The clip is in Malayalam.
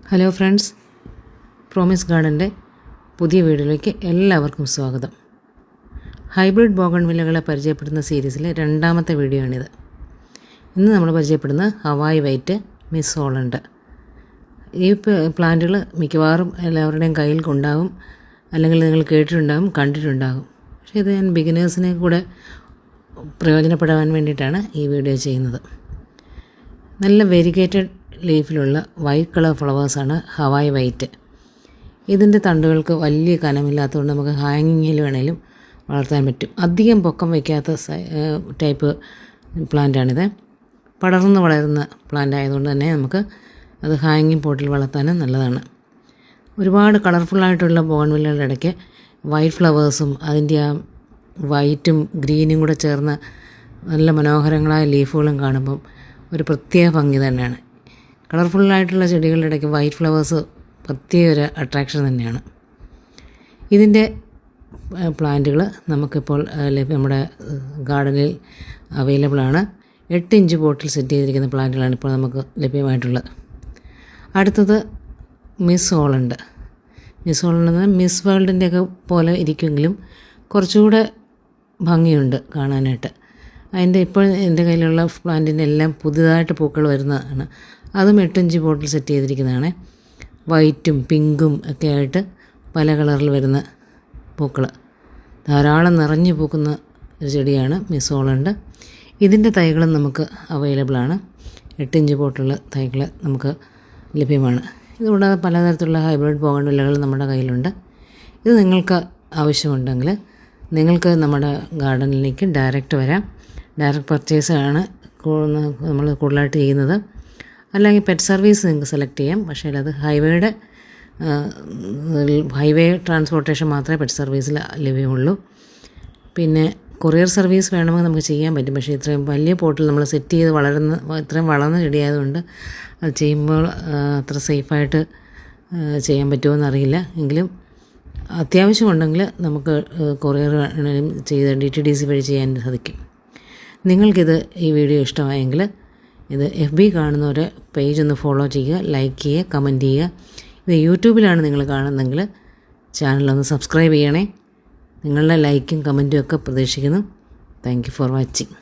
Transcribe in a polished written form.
ഹലോ ഫ്രണ്ട്സ്, പ്രോമിസ് ഗാർഡൻ്റെ പുതിയ വീഡിയോയിലേക്ക് എല്ലാവർക്കും സ്വാഗതം. ഹൈബ്രിഡ് ബോഗൺവില്ലകളെ പരിചയപ്പെടുന്ന സീരീസിലെ രണ്ടാമത്തെ വീഡിയോ ആണിത്. ഇന്ന് നമ്മൾ പരിചയപ്പെടുന്ന ഹവായ് വൈറ്റ് മിസ് ഹോളണ്ട്. ഈ പ്ലാന്റുകൾ മിക്കവാറും എല്ലാവരുടെയും കയ്യിൽ ഉണ്ടാകും, അല്ലെങ്കിൽ നിങ്ങൾ കേട്ടിട്ടുണ്ടാകും, കണ്ടിട്ടുണ്ടാകും. പക്ഷേ ഇത് ഞാൻ ബിഗിനേഴ്സിനെ കൂടെ പ്രയോജനപ്പെടാൻ വേണ്ടിയിട്ടാണ് ഈ വീഡിയോ ചെയ്യുന്നത്. നല്ല വെരിഗേറ്റഡ് ലീഫിലുള്ള വൈറ്റ് കളർ ഫ്ലവേഴ്സാണ് ഹവായ് വൈറ്റ്. ഇതിൻ്റെ തണ്ടുകൾക്ക് വലിയ കനമില്ലാത്തതുകൊണ്ട് നമുക്ക് ഹാങ്ങിങ്ങിൽ വേണേലും വളർത്താൻ പറ്റും. അധികം പൊക്കം വയ്ക്കാത്ത ടൈപ്പ് പ്ലാന്റാണിത്. പടർന്ന് വളരുന്ന പ്ലാന്റ് ആയതുകൊണ്ട് തന്നെ നമുക്ക് അത് ഹാങ്ങിങ് പോട്ടിൽ വളർത്താനും നല്ലതാണ്. ഒരുപാട് കളർഫുള്ളായിട്ടുള്ള ബോഗൺവില്ലകളുടെ ഇടയ്ക്ക് വൈറ്റ് ഫ്ലവേഴ്സും അതിൻ്റെ ആ വൈറ്റും ഗ്രീനും കൂടെ ചേർന്ന് നല്ല മനോഹരങ്ങളായ ലീഫുകളും കാണുമ്പം ഒരു പ്രത്യേക ഭംഗി തന്നെയാണ്. കളർഫുള്ളായിട്ടുള്ള ചെടികളുടെ ഇടയ്ക്ക് വൈറ്റ് ഫ്ലവേഴ്സ് പ്രത്യേക ഒരു അട്രാക്ഷൻ തന്നെയാണ്. ഇതിൻ്റെ പ്ലാന്റുകൾ നമുക്കിപ്പോൾ നമ്മുടെ ഗാർഡനിൽ അവൈലബിളാണ്. 8 ഇഞ്ച് പോട്ടിൽ സെറ്റ് ചെയ്തിരിക്കുന്ന പ്ലാന്റുകളാണ് ഇപ്പോൾ നമുക്ക് ലഭ്യമായിട്ടുള്ളത്. അടുത്തത് മിസ് ഹോളണ്ട്. മിസ് ഹോളണ്ട് എന്ന് പറഞ്ഞാൽ മിസ് വേൾഡിൻ്റെയൊക്കെ പോലെ ഇരിക്കുമെങ്കിലും കുറച്ചുകൂടെ ഭംഗിയുണ്ട് കാണാനായിട്ട്. അതിൻ്റെ ഇപ്പോൾ എൻ്റെ കയ്യിലുള്ള പ്ലാന്റിൻ്റെ എല്ലാം പുതുതായിട്ട് പൂക്കൾ വരുന്നതാണ്. അതും 8 ഇഞ്ച് പോട്ടിൽ സെറ്റ് ചെയ്തിരിക്കുന്നതാണ്. വൈറ്റും പിങ്കും ഒക്കെ ആയിട്ട് പല കളറിൽ വരുന്ന പൂക്കൾ ധാരാളം നിറഞ്ഞു പൂക്കുന്ന ഒരു ചെടിയാണ് മിസ് ഹോളണ്ട്. ഇതിൻ്റെ തൈകളും നമുക്ക് അവൈലബിളാണ്. 8 ഇഞ്ച് പോട്ടുള്ള തൈകൾ നമുക്ക് ലഭ്യമാണ്. ഇതുകൂടാതെ പലതരത്തിലുള്ള ഹൈബ്രിഡ് ബോഗൺവില്ലകൾ നമ്മുടെ കയ്യിലുണ്ട്. ഇത് നിങ്ങൾക്ക് ആവശ്യമുണ്ടെങ്കിൽ നിങ്ങൾക്ക് നമ്മുടെ ഗാർഡനിലേക്ക് ഡയറക്റ്റ് വരാം. ഡയറക്റ്റ് പർച്ചേസാണ് നമ്മൾ കൂടുതലായിട്ട് ചെയ്യുന്നത്. അല്ലെങ്കിൽ പെറ്റ് സർവീസ് നിങ്ങൾക്ക് സെലക്ട് ചെയ്യാം. പക്ഷേ അത് ഹൈവേ ട്രാൻസ്പോർട്ടേഷൻ മാത്രമേ പെറ്റ് സർവീസിൽ ലഭ്യമുള്ളൂ. പിന്നെ കൊറിയർ സർവീസ് വേണമെങ്കിൽ നമുക്ക് ചെയ്യാൻ പറ്റും. പക്ഷേ ഇത്രയും വലിയ പോട്ടിൽ നമ്മൾ സെറ്റ് ചെയ്ത് ഇത്രയും വളർന്ന ചെടിയായതുകൊണ്ട് അത് ചെയ്യുമ്പോൾ അത്ര സേഫായിട്ട് ചെയ്യാൻ പറ്റുമോ എന്നറിയില്ല. എങ്കിലും അത്യാവശ്യമുണ്ടെങ്കിൽ നമുക്ക് കൊറിയർ ചെയ്ത് DTDC വഴി ചെയ്യാൻ സാധിക്കും. നിങ്ങൾക്കിത് ഈ വീഡിയോ ഇഷ്ടമായെങ്കിൽ ഇത് FB കാണുന്നവർ പേജ് ഒന്ന് ഫോളോ ചെയ്യുക, ലൈക്ക് ചെയ്യുക, കമൻറ്റ് ചെയ്യുക. ഇത് യൂട്യൂബിലാണ് നിങ്ങൾ കാണുന്നതെങ്കിൽ ചാനലൊന്ന് സബ്സ്ക്രൈബ് ചെയ്യണേ. നിങ്ങളുടെ ലൈക്കും കമൻറ്റും ഒക്കെ പ്രതീക്ഷിക്കുന്നു. Thank you for watching.